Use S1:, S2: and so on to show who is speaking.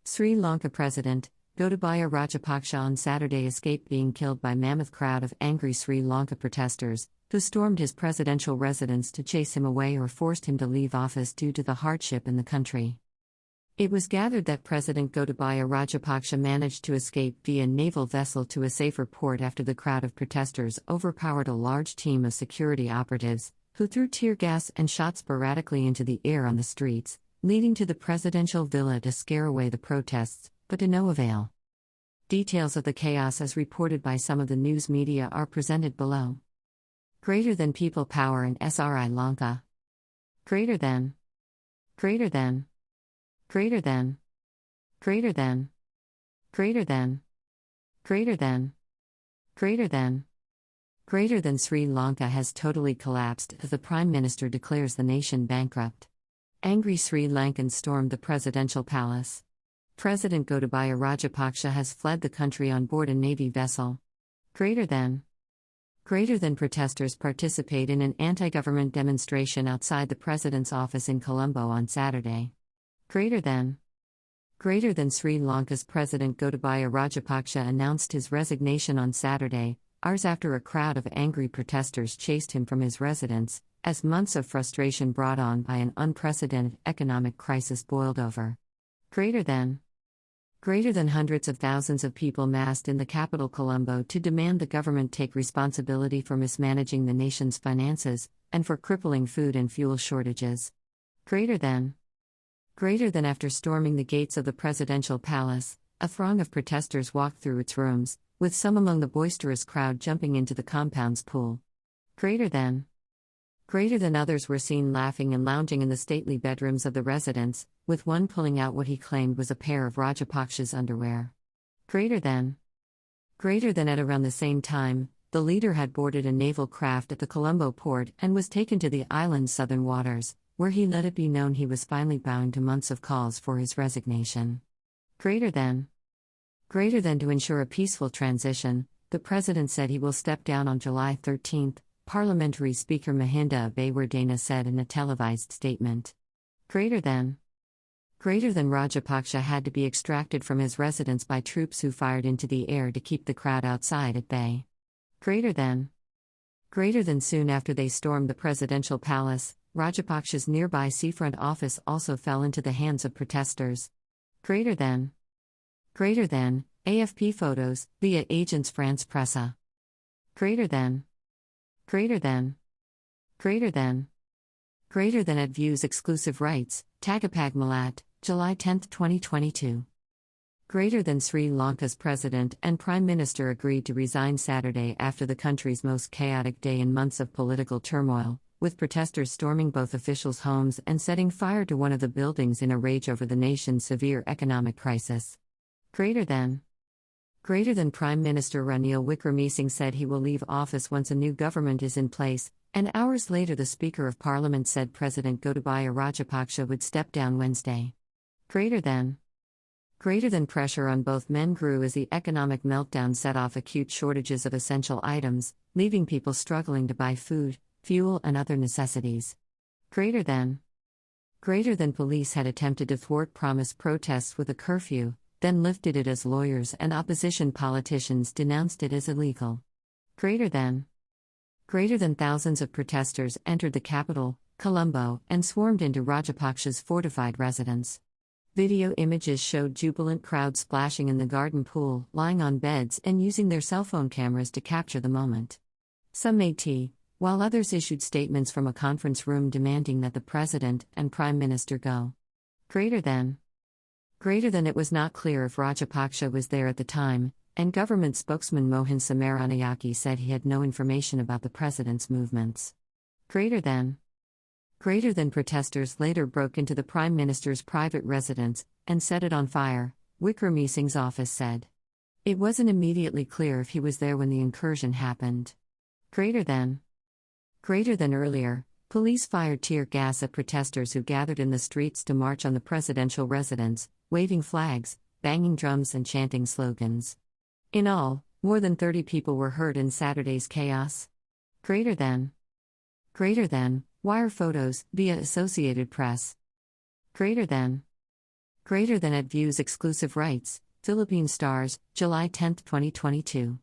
S1: Sri Lanka President, Gotabaya Rajapaksa on Saturday escaped being killed by mammoth crowd of angry Sri Lanka protesters, who stormed his presidential residence to chase him away or forced him to leave office due to the hardship in the country. It was gathered that President Gotabaya Rajapaksa managed to escape via naval vessel to a safer port after the crowd of protesters overpowered a large team of security operatives, who threw tear gas and shot sporadically into the air on the streets, leading to the presidential villa to scare away the protests, but to no avail. Details of the chaos as reported by some of the news media are presented below. Greater than people power in Sri Lanka. Greater than. Greater than. Greater than. Greater than. Greater than. Greater than. Greater than. Greater than Sri Lanka has totally collapsed as the Prime Minister declares the nation bankrupt. Angry Sri Lankans stormed the presidential palace. President Gotabaya Rajapaksa has fled the country on board a Navy vessel. Greater than. Greater than protesters participate in an anti-government demonstration outside the president's office in Colombo on Saturday. Greater than. Greater than Sri Lanka's President Gotabaya Rajapaksa announced his resignation on Saturday, hours after a crowd of angry protesters chased him from his residence, as months of frustration brought on by an unprecedented economic crisis boiled over. Greater than. Greater than hundreds of thousands of people massed in the capital Colombo to demand the government take responsibility for mismanaging the nation's finances, and for crippling food and fuel shortages. Greater than. Greater than after storming the gates of the presidential palace, a throng of protesters walked through its rooms, with some among the boisterous crowd jumping into the compound's pool. Greater than. Greater than others were seen laughing and lounging in the stately bedrooms of the residence, with one pulling out what he claimed was a pair of Rajapaksa's underwear. Greater than. Greater than at around the same time, the leader had boarded a naval craft at the Colombo port and was taken to the island's southern waters, where he let it be known he was finally bowing to months of calls for his resignation. Greater than. Greater than to ensure a peaceful transition, the president said he will step down on July 13, Parliamentary Speaker Mahinda Abeywardena said in a televised statement. Greater than. Greater than Rajapaksa had to be extracted from his residence by troops who fired into the air to keep the crowd outside at bay. Greater than. Greater than soon after they stormed the presidential palace, Rajapaksa's nearby seafront office also fell into the hands of protesters. Greater than. Greater than, AFP photos, via Agence France Presse. Greater than. Greater than. Greater than. Greater than at View's exclusive rights, Tagapag Malat, July 10, 2022. Greater than Sri Lanka's president and prime minister agreed to resign Saturday after the country's most chaotic day in months of political turmoil, with protesters storming both officials' homes and setting fire to one of the buildings in a rage over the nation's severe economic crisis. Greater than. Greater than Prime Minister Ranil Wickremesinghe said he will leave office once a new government is in place, and hours later the Speaker of Parliament said President Gotabaya Rajapaksa would step down Wednesday. Greater than. Greater than pressure on both men grew as the economic meltdown set off acute shortages of essential items, leaving people struggling to buy food, fuel and other necessities. Greater than. Greater than police had attempted to thwart promised protests with a curfew, then lifted it as lawyers and opposition politicians denounced it as illegal. Greater than. Greater than thousands of protesters entered the capital, Colombo, and swarmed into Rajapaksa's fortified residence. Video images showed jubilant crowds splashing in the garden pool, lying on beds and using their cell phone cameras to capture the moment. Some made tea, while others issued statements from a conference room demanding that the president and prime minister go. Greater than. Greater than it was not clear if Rajapaksa was there at the time, and government spokesman Mohan Samaranayake said he had no information about the president's movements. Greater than. Greater than protesters later broke into the prime minister's private residence and set it on fire, Wickremesinghe's office said. It wasn't immediately clear if he was there when the incursion happened. Greater than. Greater than earlier, police fired tear gas at protesters who gathered in the streets to march on the presidential residence, waving flags, banging drums and chanting slogans. In all, more than 30 people were hurt in Saturday's chaos. Greater than. Greater than, wire photos, via Associated Press. Greater than. Greater than at View's exclusive rights, Philippine Stars, July 10, 2022.